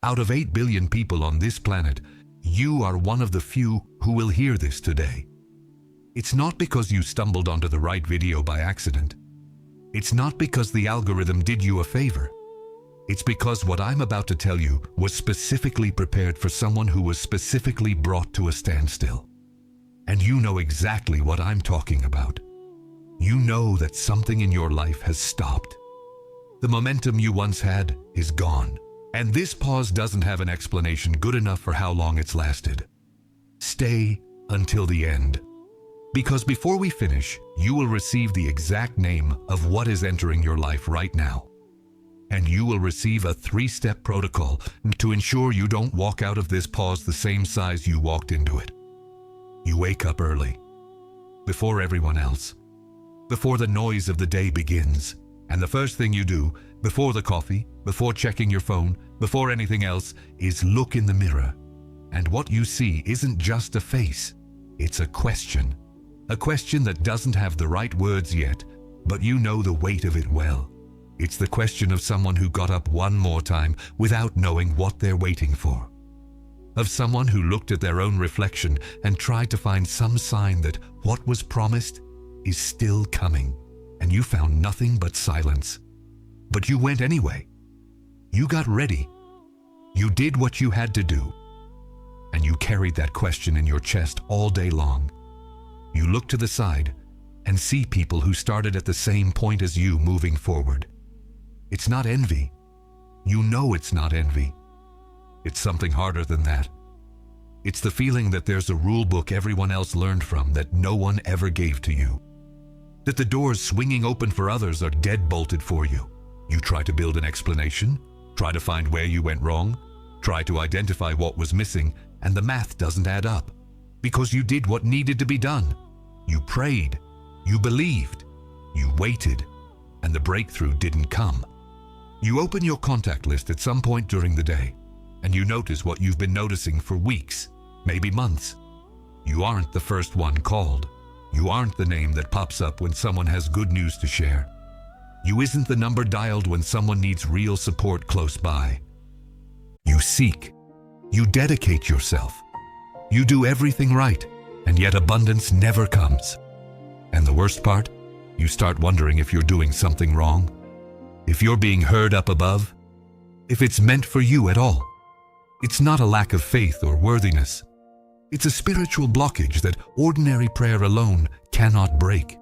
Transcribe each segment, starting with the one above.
Out of 8 billion people on this planet, you are one of the few who will hear this today. It's not because you stumbled onto the right video by accident. It's not because the algorithm did you a favor. It's because what I'm about to tell you was specifically prepared for someone who was specifically brought to a standstill. And you know exactly what I'm talking about. You know that something in your life has stopped. The momentum you once had is gone. And this pause doesn't have an explanation good enough for how long it's lasted. Stay until the end. Because before we finish, you will receive the exact name of what is entering your life right now. And you will receive a 3-step protocol to ensure you don't walk out of this pause the same size you walked into it. You wake up early, before everyone else, before the noise of the day begins. And the first thing you do, before the coffee, before checking your phone, before anything else, is look in the mirror. And what you see isn't just a face, it's a question. A question that doesn't have the right words yet, but you know the weight of it well. It's the question of someone who got up one more time without knowing what they're waiting for. Of someone who looked at their own reflection and tried to find some sign that what was promised is still coming. And you found nothing but silence. But you went anyway. You got ready. You did what you had to do. And you carried that question in your chest all day long. You look to the side and see people who started at the same point as you moving forward. It's not envy. You know it's not envy. It's something harder than that. It's the feeling that there's a rule book everyone else learned from that no one ever gave to you. That the doors swinging open for others are dead-bolted for you. You try to build an explanation, try to find where you went wrong, try to identify what was missing, and the math doesn't add up. Because you did what needed to be done. You prayed, you believed, you waited, and the breakthrough didn't come. You open your contact list at some point during the day, and you notice what you've been noticing for weeks, maybe months. You aren't the first one called. You aren't the name that pops up when someone has good news to share. You isn't the number dialed when someone needs real support close by. You seek. You dedicate yourself. You do everything right, and yet abundance never comes. And the worst part? You start wondering if you're doing something wrong, if you're being heard up above, if it's meant for you at all. It's not a lack of faith or worthiness. It's a spiritual blockage that ordinary prayer alone cannot break.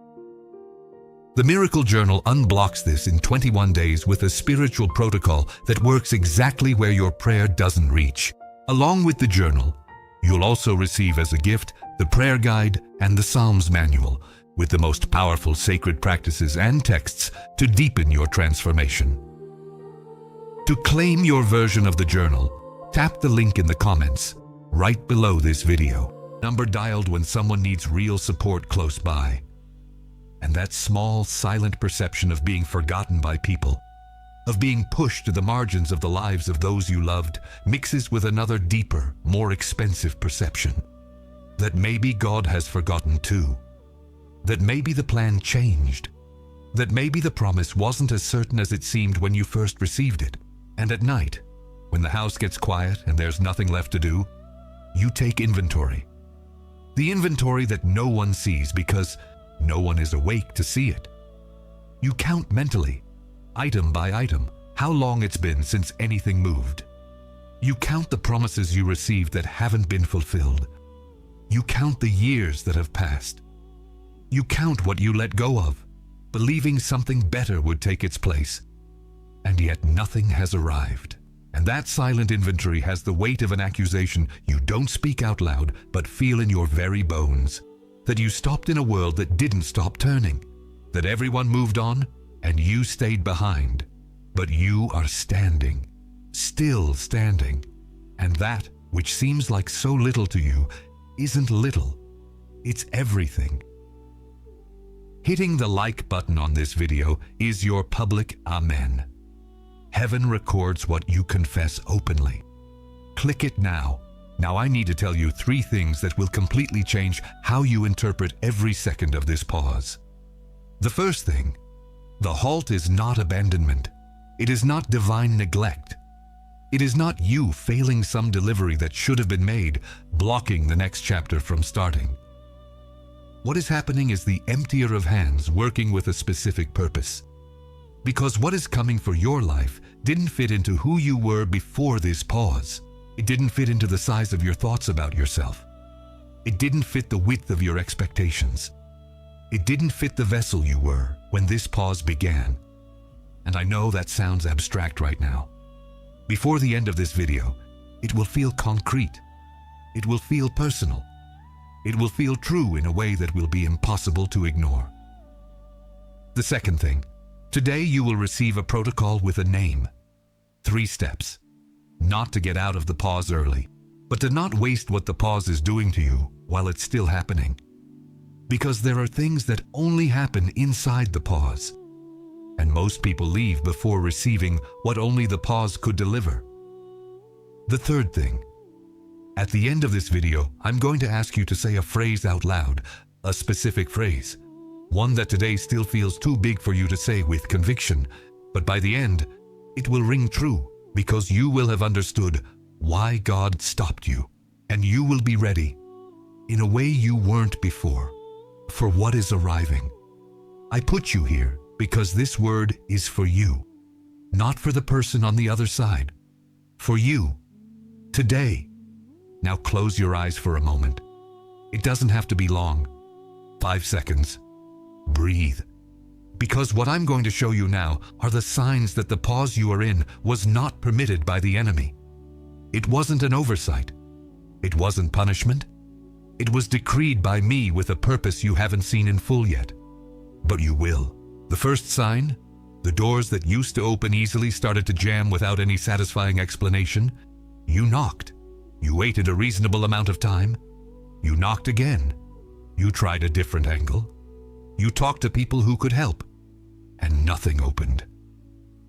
The Miracle Journal unblocks this in 21 days with a spiritual protocol that works exactly where your prayer doesn't reach. Along with the journal, you'll also receive as a gift the prayer guide and the Psalms manual with the most powerful sacred practices and texts to deepen your transformation. To claim your version of the journal, tap the link in the comments right below this video. Number dialed when someone needs real support close by. And that small, silent perception of being forgotten by people, of being pushed to the margins of the lives of those you loved, mixes with another deeper, more expensive perception. That maybe God has forgotten too. That maybe the plan changed. That maybe the promise wasn't as certain as it seemed when you first received it. And at night, when the house gets quiet and there's nothing left to do, you take inventory. The inventory that no one sees because no one is awake to see it. You count mentally, item by item, how long it's been since anything moved. You count the promises you received that haven't been fulfilled. You count the years that have passed. You count what you let go of, believing something better would take its place. And yet nothing has arrived. And that silent inventory has the weight of an accusation you don't speak out loud but feel in your very bones. That you stopped in a world that didn't stop turning. That everyone moved on and you stayed behind. But you are standing, still standing. And that which seems like so little to you isn't little. It's everything. Hitting the like button on this video is your public amen. Heaven records what you confess openly. Click it now. Now I need to tell you 3 things that will completely change how you interpret every second of this pause. The first thing, the halt is not abandonment. It is not divine neglect. It is not you failing some delivery that should have been made, blocking the next chapter from starting. What is happening is the emptier of hands working with a specific purpose. Because what is coming for your life didn't fit into who you were before this pause. It didn't fit into the size of your thoughts about yourself. It didn't fit the width of your expectations. It didn't fit the vessel you were when this pause began. And I know that sounds abstract right now. Before the end of this video, it will feel concrete. It will feel personal. It will feel true in a way that will be impossible to ignore. The second thing, today you will receive a protocol with a name. 3 steps. Not to get out of the pause early, but to not waste what the pause is doing to you while it's still happening. Because there are things that only happen inside the pause. And most people leave before receiving what only the pause could deliver. The third thing. At the end of this video, I'm going to ask you to say a phrase out loud, a specific phrase. One that today still feels too big for you to say with conviction, but by the end, it will ring true because you will have understood why God stopped you, and you will be ready, in a way you weren't before, for what is arriving. I put you here because this word is for you, not for the person on the other side. For you, today. Now close your eyes for a moment. It doesn't have to be long. 5 seconds. Breathe. Because what I'm going to show you now are the signs that the pause you are in was not permitted by the enemy. It wasn't an oversight. It wasn't punishment. It was decreed by me with a purpose you haven't seen in full yet. But you will. The first sign, the doors that used to open easily started to jam without any satisfying explanation. You knocked. You waited a reasonable amount of time. You knocked again. You tried a different angle. You talked to people who could help, and nothing opened.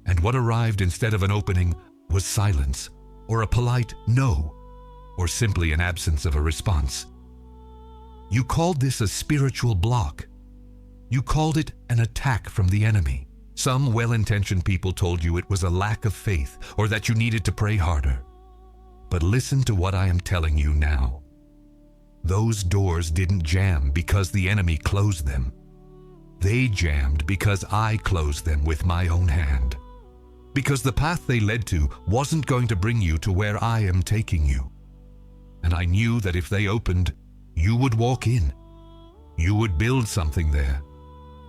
And what arrived instead of an opening was silence, or a polite no, or simply an absence of a response. You called this a spiritual block. You called it an attack from the enemy. Some well-intentioned people told you it was a lack of faith, or that you needed to pray harder. But listen to what I am telling you now. Those doors didn't jam because the enemy closed them. They jammed because I closed them with my own hand. Because the path they led to wasn't going to bring you to where I am taking you. And I knew that if they opened, you would walk in. You would build something there.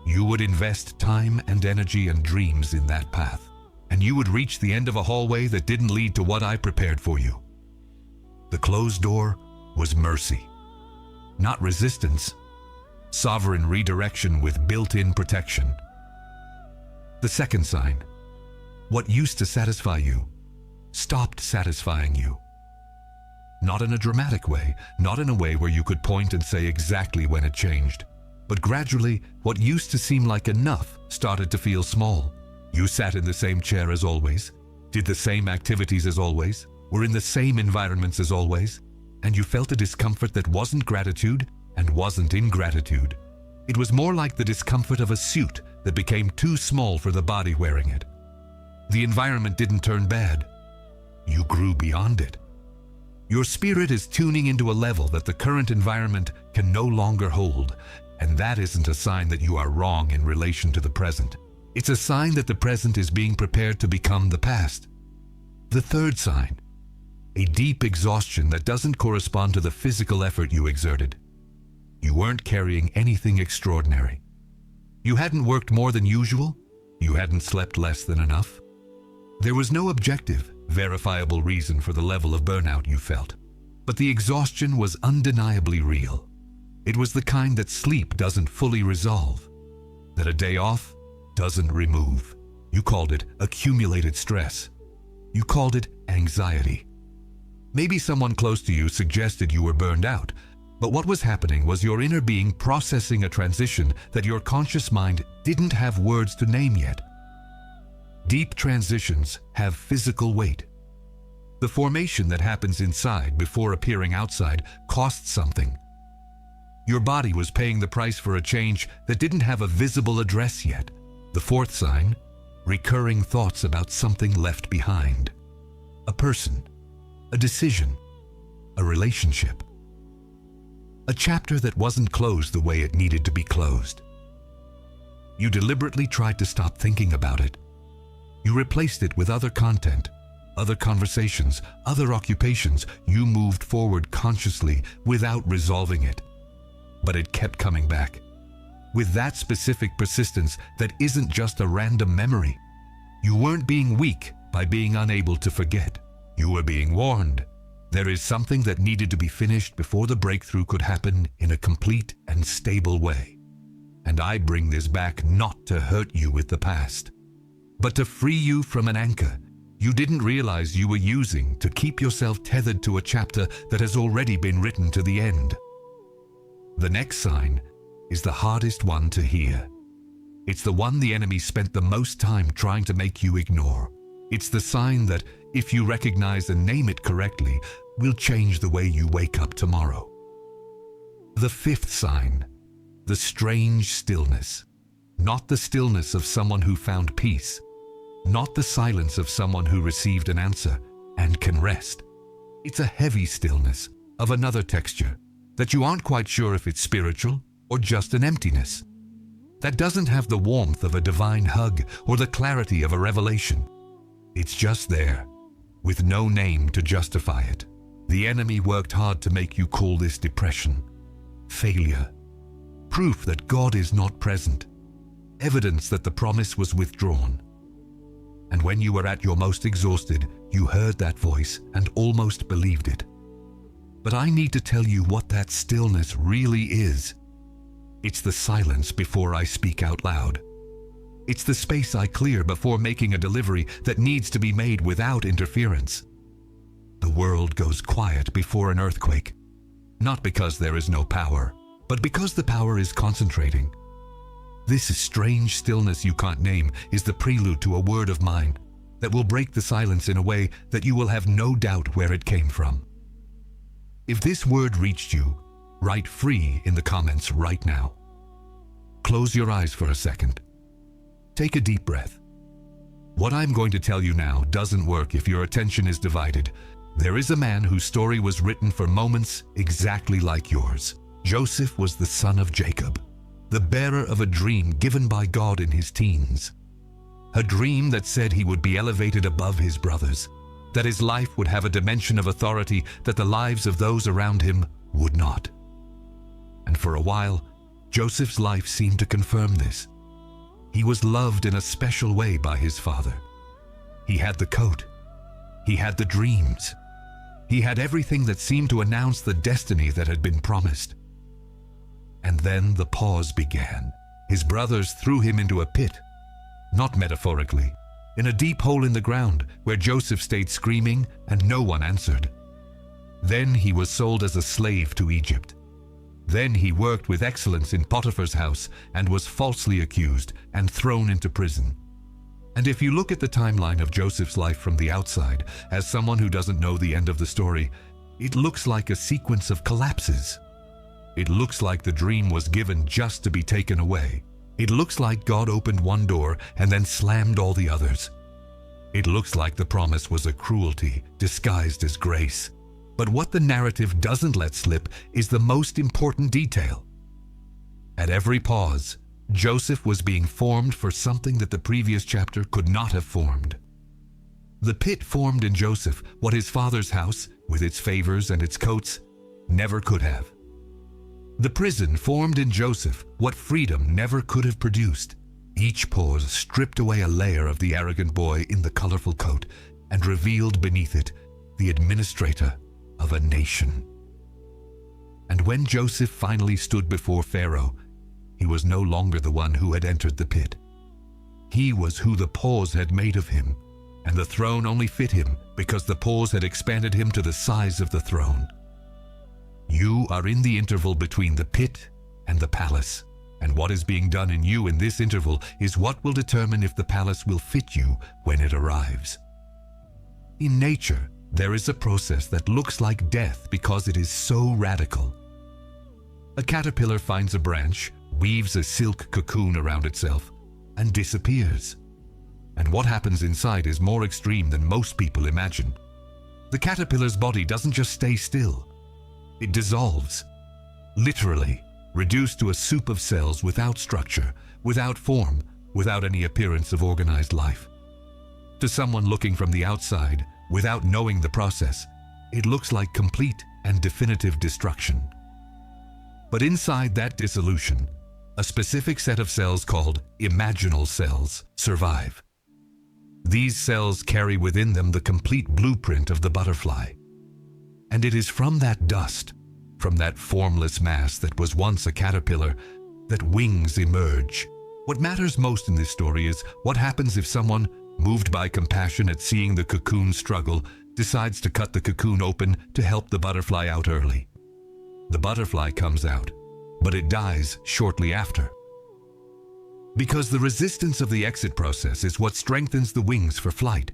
You would invest time and energy and dreams in that path. And you would reach the end of a hallway that didn't lead to what I prepared for you. The closed door was mercy, not resistance. Sovereign redirection with built-in protection. The second sign, what used to satisfy you, stopped satisfying you. Not in a dramatic way, not in a way where you could point and say exactly when it changed, but gradually what used to seem like enough started to feel small. You sat in the same chair as always, did the same activities as always, were in the same environments as always, and you felt a discomfort that wasn't gratitude and wasn't ingratitude. It was more like the discomfort of a suit that became too small for the body wearing it. The environment didn't turn bad. You grew beyond it. Your spirit is tuning into a level that the current environment can no longer hold, and that isn't a sign that you are wrong in relation to the present. It's a sign that the present is being prepared to become the past. The third sign, a deep exhaustion that doesn't correspond to the physical effort you exerted. You weren't carrying anything extraordinary. You hadn't worked more than usual. You hadn't slept less than enough. There was no objective, verifiable reason for the level of burnout you felt. But the exhaustion was undeniably real. It was the kind that sleep doesn't fully resolve, that a day off doesn't remove. You called it accumulated stress. You called it anxiety. Maybe someone close to you suggested you were burned out, but what was happening was your inner being processing a transition that your conscious mind didn't have words to name yet. Deep transitions have physical weight. The formation that happens inside before appearing outside costs something. Your body was paying the price for a change that didn't have a visible address yet. The fourth sign, recurring thoughts about something left behind. a person, a decision, a relationship. A chapter that wasn't closed the way it needed to be closed. You deliberately tried to stop thinking about it. You replaced it with other content, other conversations, other occupations. You moved forward consciously without resolving it. But it kept coming back, with that specific persistence that isn't just a random memory. You weren't being weak by being unable to forget. You were being warned. There is something that needed to be finished before the breakthrough could happen in a complete and stable way. And I bring this back not to hurt you with the past, but to free you from an anchor you didn't realize you were using to keep yourself tethered to a chapter that has already been written to the end. The next sign is the hardest one to hear. It's the one the enemy spent the most time trying to make you ignore. It's the sign that, if you recognize and name it correctly, will change the way you wake up tomorrow. The fifth sign, the strange stillness. Not the stillness of someone who found peace, not the silence of someone who received an answer and can rest. It's a heavy stillness of another texture that you aren't quite sure if it's spiritual or just an emptiness. That doesn't have the warmth of a divine hug or the clarity of a revelation. It's just there, with no name to justify it. The enemy worked hard to make you call this depression, failure, proof that God is not present, evidence that the promise was withdrawn. And when you were at your most exhausted, you heard that voice and almost believed it. But I need to tell you what that stillness really is. It's the silence before I speak out loud. It's the space I clear before making a delivery that needs to be made without interference. The world goes quiet before an earthquake, not because there is no power, but because the power is concentrating. This strange stillness you can't name is the prelude to a word of mine that will break the silence in a way that you will have no doubt where it came from. If this word reached you, write free in the comments right now. Close your eyes for a second. Take a deep breath. What I'm going to tell you now doesn't work if your attention is divided. There is a man whose story was written for moments exactly like yours. Joseph was the son of Jacob, the bearer of a dream given by God in his teens. A dream that said he would be elevated above his brothers, that his life would have a dimension of authority that the lives of those around him would not. And for a while, Joseph's life seemed to confirm this. He was loved in a special way by his father. He had the coat. He had the dreams. He had everything that seemed to announce the destiny that had been promised. And then the pause began. His brothers threw him into a pit, not metaphorically, in a deep hole in the ground where Joseph stayed screaming and no one answered. Then he was sold as a slave to Egypt. Then he worked with excellence in Potiphar's house and was falsely accused and thrown into prison. And if you look at the timeline of Joseph's life from the outside, as someone who doesn't know the end of the story, it looks like a sequence of collapses. It looks like the dream was given just to be taken away. It looks like God opened one door and then slammed all the others. It looks like the promise was a cruelty disguised as grace. But what the narrative doesn't let slip is the most important detail. At every pause, Joseph was being formed for something that the previous chapter could not have formed. The pit formed in Joseph what his father's house, with its favors and its coats, never could have. The prison formed in Joseph what freedom never could have produced. Each pause stripped away a layer of the arrogant boy in the colorful coat and revealed beneath it the administrator of a nation. And when Joseph finally stood before Pharaoh, he was no longer the one who had entered the pit. He was who the pause had made of him, and the throne only fit him because the pause had expanded him to the size of the throne. You are in the interval between the pit and the palace, and what is being done in you in this interval is what will determine if the palace will fit you when it arrives. In nature, there is a process that looks like death because it is so radical. A caterpillar finds a branch, weaves a silk cocoon around itself, and disappears. And what happens inside is more extreme than most people imagine. The caterpillar's body doesn't just stay still. It dissolves, literally, reduced to a soup of cells without structure, without form, without any appearance of organized life. To someone looking from the outside, without knowing the process, it looks like complete and definitive destruction. But inside that dissolution, a specific set of cells called imaginal cells survive. These cells carry within them the complete blueprint of the butterfly. And it is from that dust, from that formless mass that was once a caterpillar, that wings emerge. What matters most in this story is what happens if someone, moved by compassion at seeing the cocoon struggle, decides to cut the cocoon open to help the butterfly out early. The butterfly comes out, but it dies shortly after. Because the resistance of the exit process is what strengthens the wings for flight.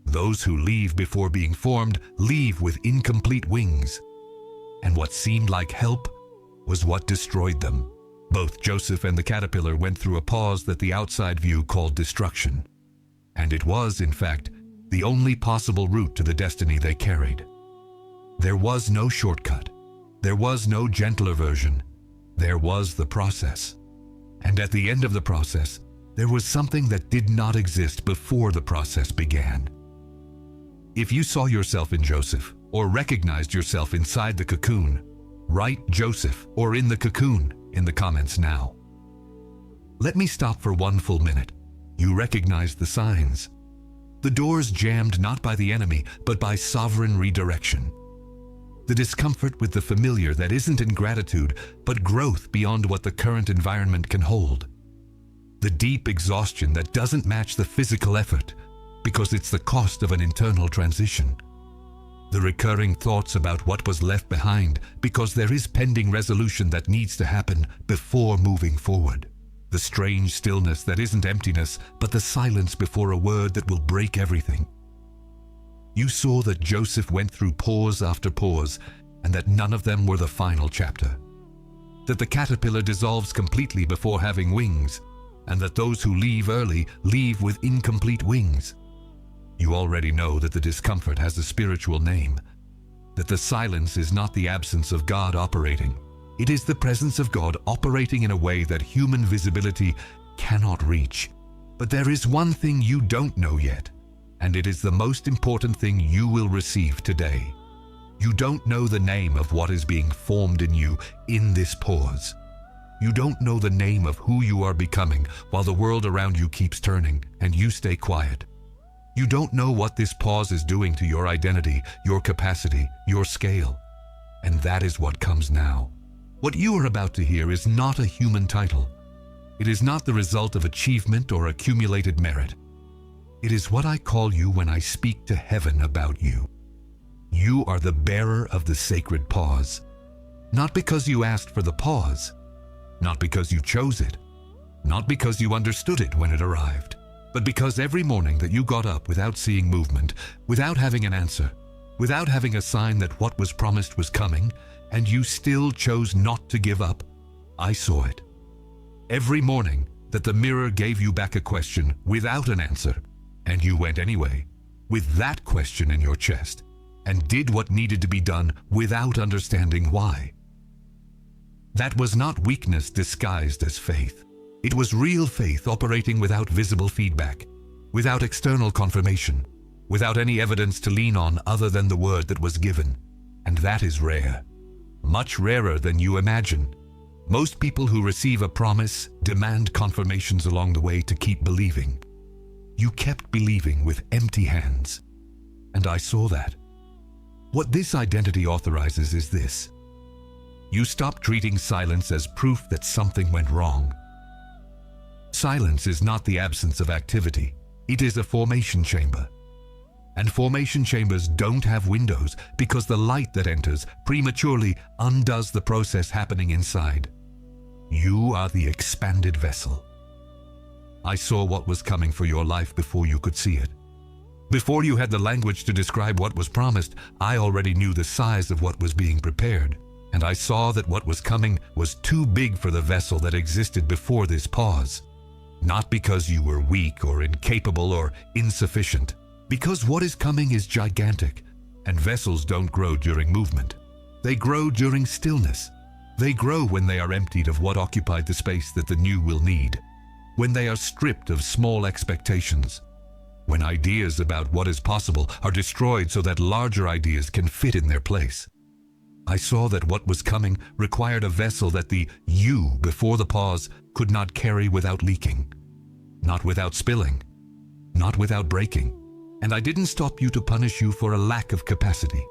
Those who leave before being formed leave with incomplete wings. And what seemed like help was what destroyed them. Both Joseph and the caterpillar went through a pause that the outside view called destruction. And it was, in fact, the only possible route to the destiny they carried. There was no shortcut. There was no gentler version. There was the process. And at the end of the process, there was something that did not exist before the process began. If you saw yourself in Joseph, or recognized yourself inside the cocoon, write Joseph or in the cocoon in the comments now. Let me stop for one full minute. You recognize the signs. The doors jammed not by the enemy, but by sovereign redirection. The discomfort with the familiar that isn't ingratitude, but growth beyond what the current environment can hold. The deep exhaustion that doesn't match the physical effort, because it's the cost of an internal transition. The recurring thoughts about what was left behind, because there is pending resolution that needs to happen before moving forward. The strange stillness that isn't emptiness, but the silence before a word that will break everything. You saw that Joseph went through pause after pause, and that none of them were the final chapter. That the caterpillar dissolves completely before having wings, and that those who leave early leave with incomplete wings. You already know that the discomfort has a spiritual name, that the silence is not the absence of God operating. It is the presence of God operating in a way that human visibility cannot reach. But there is one thing you don't know yet, and it is the most important thing you will receive today. You don't know the name of what is being formed in you in this pause. You don't know the name of who you are becoming while the world around you keeps turning and you stay quiet. You don't know what this pause is doing to your identity, your capacity, your scale. And that is what comes now. What you are about to hear is not a human title. It is not the result of achievement or accumulated merit. It is what I call you when I speak to heaven about you. You are the bearer of the sacred pause. Not because you asked for the pause, not because you chose it, not because you understood it when it arrived, but because every morning that you got up without seeing movement, without having an answer, without having a sign that what was promised was coming, and you still chose not to give up, I saw it. Every morning that the mirror gave you back a question without an answer, and you went anyway, with that question in your chest, and did what needed to be done without understanding why. That was not weakness disguised as faith. It was real faith operating without visible feedback, without external confirmation, without any evidence to lean on other than the word that was given. And that is rare. Much rarer than you imagine. Most people who receive a promise demand confirmations along the way to keep believing. You kept believing with empty hands. And I saw that. What this identity authorizes is this. You stop treating silence as proof that something went wrong. Silence is not the absence of activity. It is a formation chamber. And formation chambers don't have windows because the light that enters prematurely undoes the process happening inside. You are the expanded vessel. I saw what was coming for your life before you could see it. Before you had the language to describe what was promised, I already knew the size of what was being prepared, and I saw that what was coming was too big for the vessel that existed before this pause. Not because you were weak or incapable or insufficient, because what is coming is gigantic, And vessels don't grow during movement. They grow during stillness. They grow when they are emptied of what occupied the space that the new will need. When they are stripped of small expectations. When ideas about what is possible are destroyed so that larger ideas can fit in their place. I saw that what was coming required a vessel that the you before the pause could not carry without leaking. Not without spilling. Not without breaking. And I didn't stop you to punish you for a lack of capacity.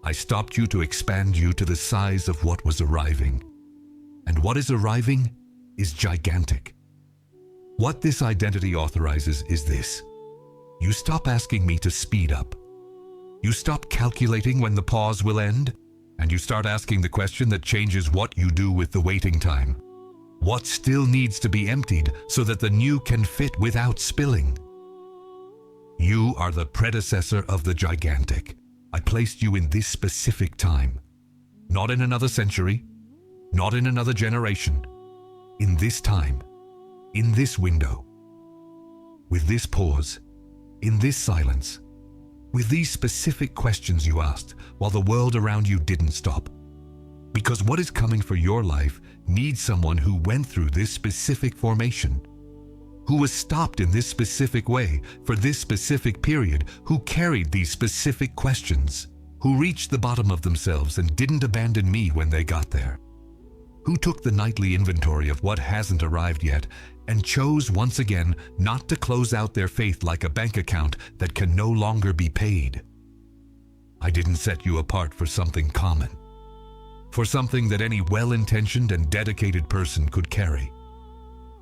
I stopped you to expand you to the size of what was arriving. And what is arriving is gigantic. What this identity authorizes is this. You stop asking me to speed up. You stop calculating when the pause will end, and you start asking the question that changes what you do with the waiting time. What still needs to be emptied so that the new can fit without spilling? You are the predecessor of the gigantic. I placed you in this specific time. Not in another century, not in another generation. In this time, in this window, with this pause, in this silence, with these specific questions you asked while the world around you didn't stop. Because what is coming for your life needs someone who went through this specific formation, who was stopped in this specific way for this specific period, who carried these specific questions, who reached the bottom of themselves and didn't abandon me when they got there, who took the nightly inventory of what hasn't arrived yet and chose once again not to close out their faith like a bank account that can no longer be paid. I didn't set you apart for something common, for something that any well-intentioned and dedicated person could carry.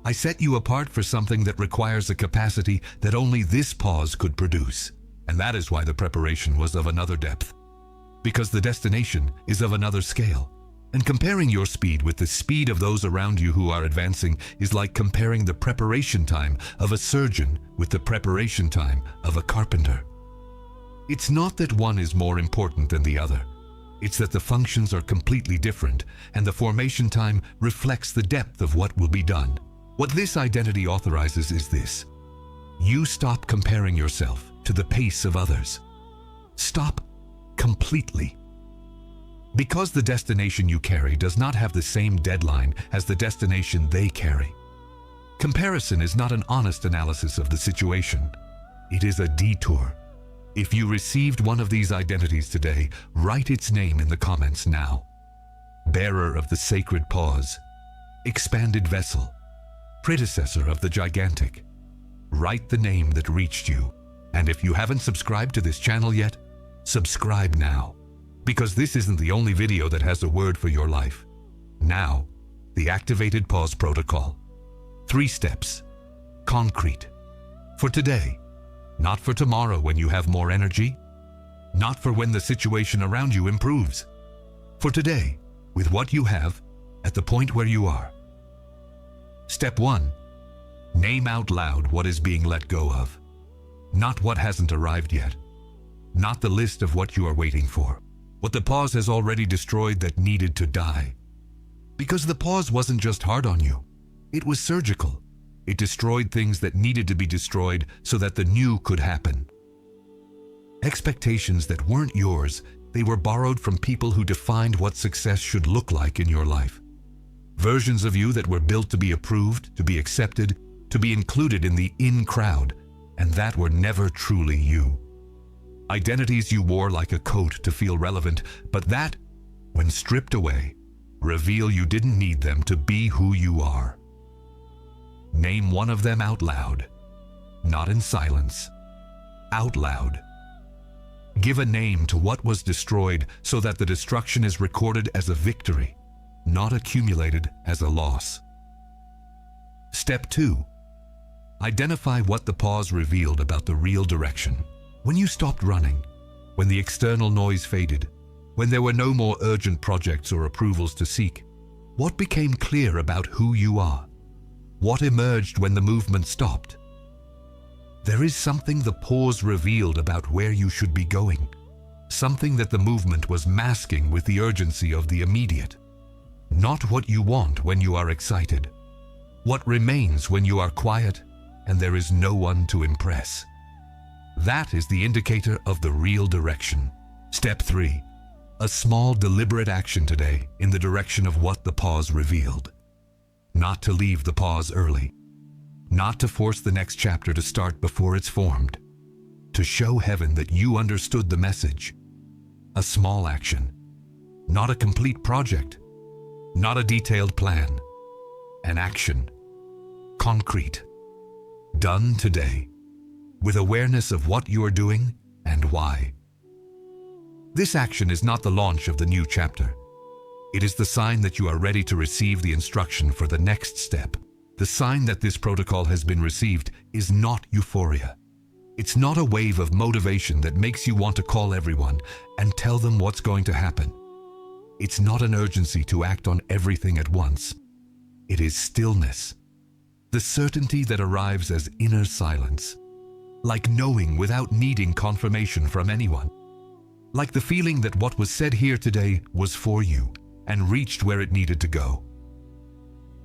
I set you apart for something that requires a capacity that only this pause could produce. And that is why the preparation was of another depth. Because the destination is of another scale. And comparing your speed with the speed of those around you who are advancing is like comparing the preparation time of a surgeon with the preparation time of a carpenter. It's not that one is more important than the other. It's that the functions are completely different, and the formation time reflects the depth of what will be done. What this identity authorizes is this. You stop comparing yourself to the pace of others. Stop completely. Because the destination you carry does not have the same deadline as the destination they carry. Comparison is not an honest analysis of the situation. It is a detour. If you received one of these identities today, write its name in the comments now. Bearer of the sacred pause, expanded vessel, predecessor of the gigantic. Write the name that reached you. And if you haven't subscribed to this channel yet, subscribe now. Because this isn't the only video that has a word for your life. Now, the activated pause protocol. 3 steps. Concrete. For today. Not for tomorrow when you have more energy. Not for when the situation around you improves. For today, with what you have, at the point where you are. Step 1. Name out loud what is being let go of. Not what hasn't arrived yet. Not the list of what you are waiting for. What the pause has already destroyed that needed to die. Because the pause wasn't just hard on you. It was surgical. It destroyed things that needed to be destroyed so that the new could happen. Expectations that weren't yours, they were borrowed from people who defined what success should look like in your life. Versions of you that were built to be approved, to be accepted, to be included in the in crowd, and that were never truly you. Identities you wore like a coat to feel relevant, but that, when stripped away, reveal you didn't need them to be who you are. Name one of them out loud, not in silence, out loud. Give a name to what was destroyed so that the destruction is recorded as a victory, not accumulated as a loss. Step 2. Identify what the pause revealed about the real direction. When you stopped running, when the external noise faded, when there were no more urgent projects or approvals to seek, what became clear about who you are? What emerged when the movement stopped? There is something the pause revealed about where you should be going, something that the movement was masking with the urgency of the immediate. Not what you want when you are excited. What remains when you are quiet and there is no one to impress. That is the indicator of the real direction. Step 3. A small deliberate action today in the direction of what the pause revealed. Not to leave the pause early. Not to force the next chapter to start before it's formed. To show heaven that you understood the message. A small action. Not a complete project. Not a detailed plan. An action. Concrete. Done today. With awareness of what you are doing and why. This action is not the launch of the new chapter. It is the sign that you are ready to receive the instruction for the next step. The sign that this protocol has been received is not euphoria. It's not a wave of motivation that makes you want to call everyone and tell them what's going to happen. It's not an urgency to act on everything at once. It is stillness. The certainty that arrives as inner silence. Like knowing without needing confirmation from anyone. Like the feeling that what was said here today was for you and reached where it needed to go.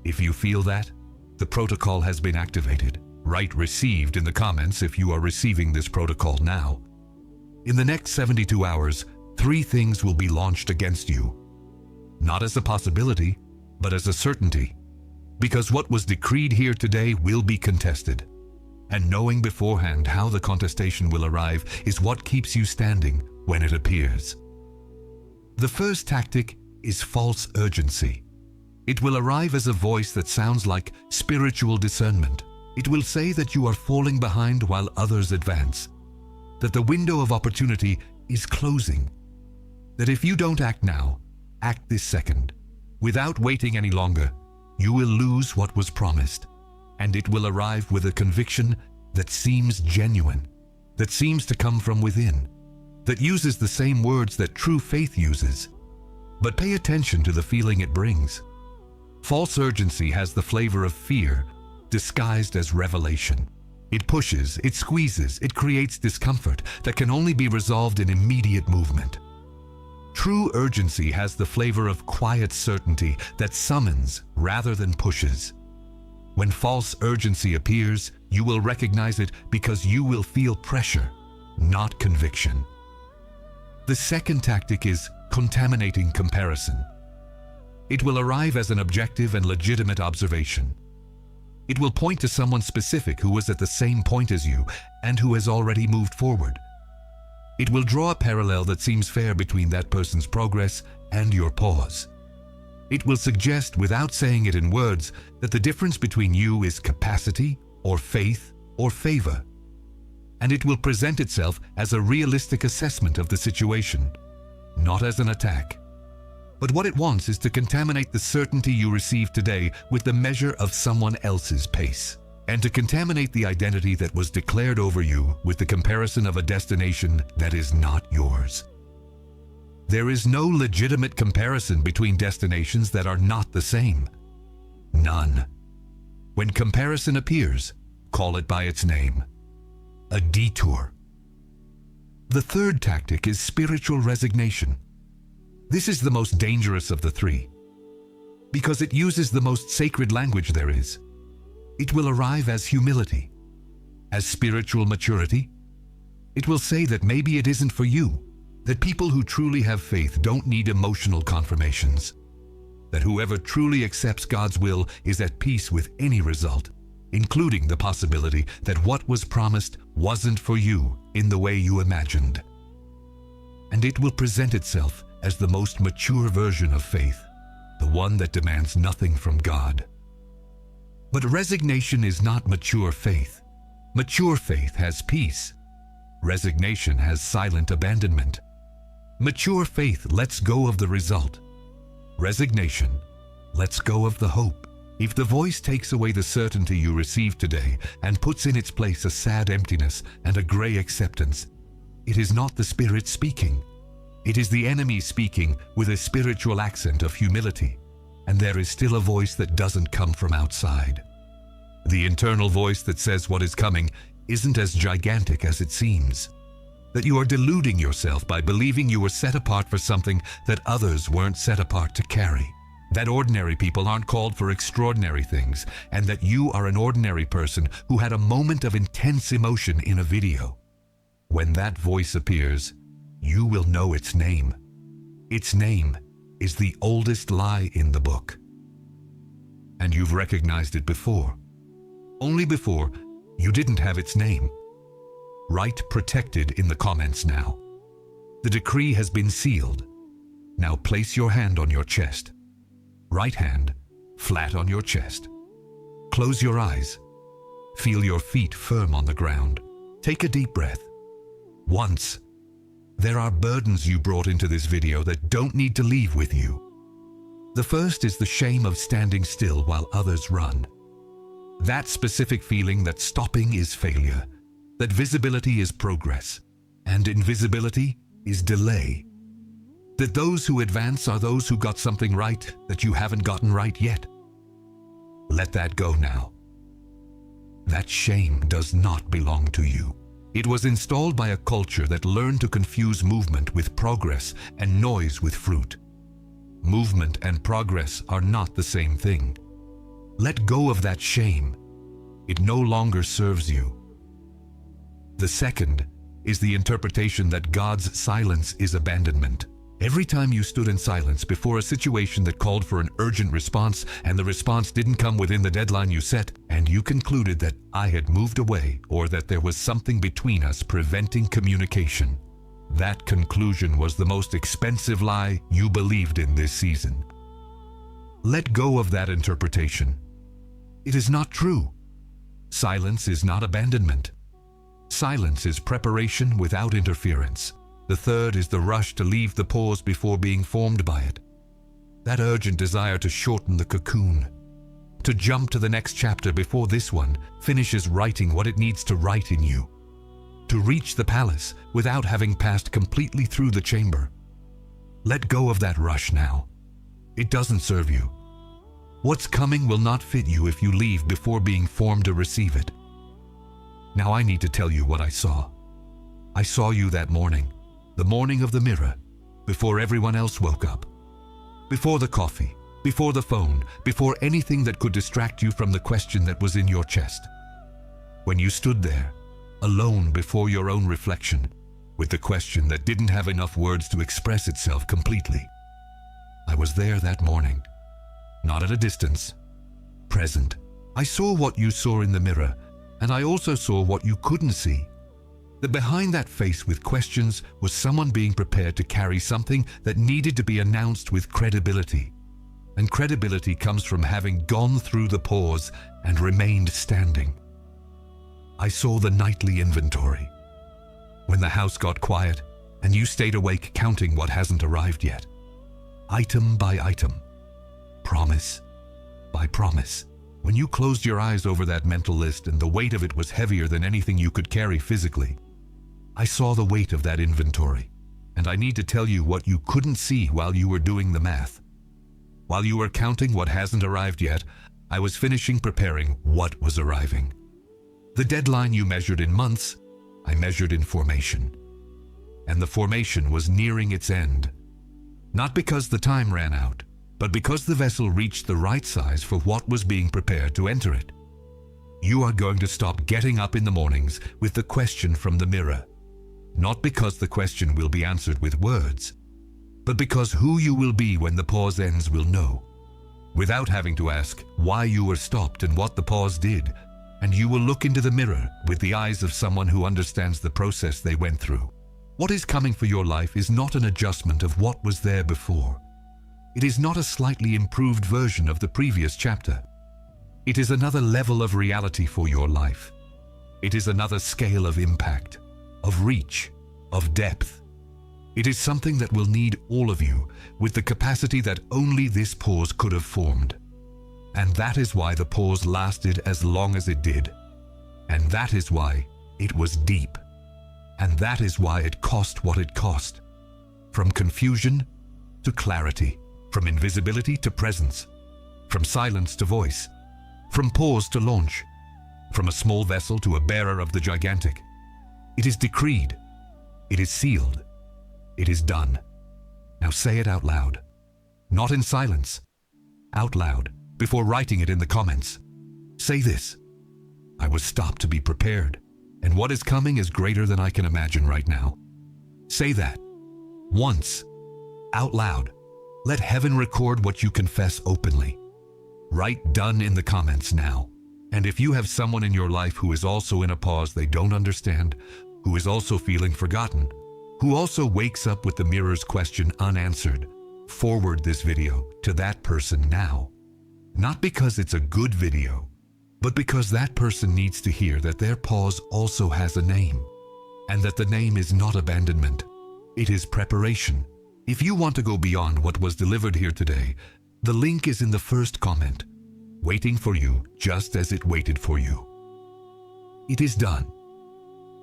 If you feel that, the protocol has been activated. Write received in the comments if you are receiving this protocol now. In the next 72 hours, 3 things will be launched against you. Not as a possibility, but as a certainty. Because what was decreed here today will be contested. And knowing beforehand how the contestation will arrive is what keeps you standing when it appears. The first tactic is false urgency. It will arrive as a voice that sounds like spiritual discernment. It will say that you are falling behind while others advance, that the window of opportunity is closing, that if you don't act now, act this second. Without waiting any longer, you will lose what was promised, and it will arrive with a conviction that seems genuine, that seems to come from within, that uses the same words that true faith uses. But pay attention to the feeling it brings. False urgency has the flavor of fear, disguised as revelation. It pushes, it squeezes, it creates discomfort that can only be resolved in immediate movement. True urgency has the flavor of quiet certainty that summons rather than pushes. When false urgency appears, you will recognize it because you will feel pressure, not conviction. The second tactic is contaminating comparison. It will arrive as an objective and legitimate observation. It will point to someone specific who was at the same point as you and who has already moved forward. It will draw a parallel that seems fair between that person's progress and your pause. It will suggest, without saying it in words, that the difference between you is capacity or faith or favor. And it will present itself as a realistic assessment of the situation, not as an attack. But what it wants is to contaminate the certainty you receive today with the measure of someone else's pace, and to contaminate the identity that was declared over you with the comparison of a destination that is not yours. There is no legitimate comparison between destinations that are not the same. None. When comparison appears, call it by its name. A detour. The third tactic is spiritual resignation. This is the most dangerous of the 3, because it uses the most sacred language there is. It will arrive as humility, as spiritual maturity. It will say that maybe it isn't for you, that people who truly have faith don't need emotional confirmations, that whoever truly accepts God's will is at peace with any result, including the possibility that what was promised wasn't for you in the way you imagined. And it will present itself as the most mature version of faith, the one that demands nothing from God. But resignation is not mature faith. Mature faith has peace. Resignation has silent abandonment. Mature faith lets go of the result. Resignation lets go of the hope. If the voice takes away the certainty you received today and puts in its place a sad emptiness and a gray acceptance, it is not the Spirit speaking. It is the enemy speaking with a spiritual accent of humility, and there is still a voice that doesn't come from outside. The internal voice that says what is coming isn't as gigantic as it seems, that you are deluding yourself by believing you were set apart for something that others weren't set apart to carry, that ordinary people aren't called for extraordinary things, and that you are an ordinary person who had a moment of intense emotion in a video. When that voice appears, you will know its name. Its name is the oldest lie in the book. And you've recognized it before. Only before, you didn't have its name. Write protected in the comments now. The decree has been sealed. Now place your hand on your chest. Right hand flat on your chest. Close your eyes. Feel your feet firm on the ground. Take a deep breath. Once. There are burdens you brought into this video that don't need to leave with you. The first is the shame of standing still while others run. That specific feeling that stopping is failure, that visibility is progress, and invisibility is delay. That those who advance are those who got something right that you haven't gotten right yet. Let that go now. That shame does not belong to you. It was installed by a culture that learned to confuse movement with progress and noise with fruit. Movement and progress are not the same thing. Let go of that shame. It no longer serves you. The second is the interpretation that God's silence is abandonment. Every time you stood in silence before a situation that called for an urgent response and the response didn't come within the deadline you set, and you concluded that I had moved away or that there was something between us preventing communication, that conclusion was the most expensive lie you believed in this season. Let go of that interpretation. It is not true. Silence is not abandonment. Silence is preparation without interference. The third is the rush to leave the pause before being formed by it. That urgent desire to shorten the cocoon, to jump to the next chapter before this one finishes writing what it needs to write in you, to reach the palace without having passed completely through the chamber. Let go of that rush now. It doesn't serve you. What's coming will not fit you if you leave before being formed to receive it. Now I need to tell you what I saw. I saw you that morning. The morning of the mirror, before everyone else woke up. Before the coffee, before the phone, before anything that could distract you from the question that was in your chest. When you stood there, alone before your own reflection, with the question that didn't have enough words to express itself completely. I was there that morning, not at a distance, present. I saw what you saw in the mirror, and I also saw what you couldn't see. That behind that face with questions was someone being prepared to carry something that needed to be announced with credibility. And credibility comes from having gone through the pause and remained standing. I saw the nightly inventory. When the house got quiet and you stayed awake counting what hasn't arrived yet. Item by item. Promise by promise. When you closed your eyes over that mental list and the weight of it was heavier than anything you could carry physically, I saw the weight of that inventory, and I need to tell you what you couldn't see while you were doing the math. While you were counting what hasn't arrived yet, I was finishing preparing what was arriving. The deadline you measured in months, I measured in formation. And the formation was nearing its end. Not because the time ran out, but because the vessel reached the right size for what was being prepared to enter it. You are going to stop getting up in the mornings with the question from the mirror. Not because the question will be answered with words, but because who you will be when the pause ends will know, without having to ask why you were stopped and what the pause did, and you will look into the mirror with the eyes of someone who understands the process they went through. What is coming for your life is not an adjustment of what was there before. It is not a slightly improved version of the previous chapter. It is another level of reality for your life. It is another scale of impact, of reach, of depth. It is something that will need all of you with the capacity that only this pause could have formed. And that is why the pause lasted as long as it did. And that is why it was deep. And that is why it cost what it cost. From confusion to clarity, from invisibility to presence, from silence to voice, from pause to launch, from a small vessel to a bearer of the gigantic. It is decreed. It is sealed. It is done. Now say it out loud. Not in silence. Out loud, before writing it in the comments. Say this: I was stopped to be prepared, and what is coming is greater than I can imagine right now. Say that, Once, out loud. Let heaven record what you confess openly. Write "done" in the comments now. And if you have someone in your life who is also in a pause they don't understand, who is also feeling forgotten, who also wakes up with the mirror's question unanswered, forward this video to that person now. Not because it's a good video, but because that person needs to hear that their pause also has a name, and that the name is not abandonment, it is preparation. If you want to go beyond what was delivered here today, the link is in the first comment, waiting for you just as it waited for you. It is done.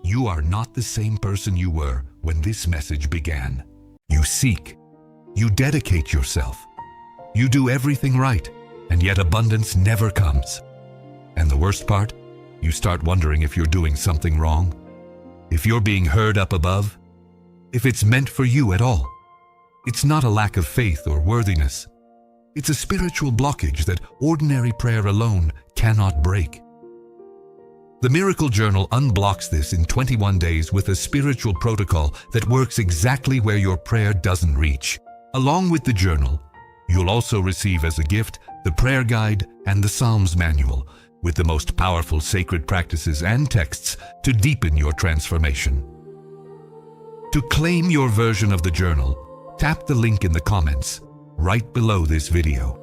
You are not the same person you were when this message began. You seek. You dedicate yourself. You do everything right, and yet abundance never comes. And the worst part, you start wondering if you're doing something wrong, if you're being heard up above, if it's meant for you at all. It's not a lack of faith or worthiness. It's a spiritual blockage that ordinary prayer alone cannot break. The Miracle Journal unblocks this in 21 days with a spiritual protocol that works exactly where your prayer doesn't reach. Along with the journal, you'll also receive as a gift the prayer guide and the Psalms manual with the most powerful sacred practices and texts to deepen your transformation. To claim your version of the journal, tap the link in the comments right below this video.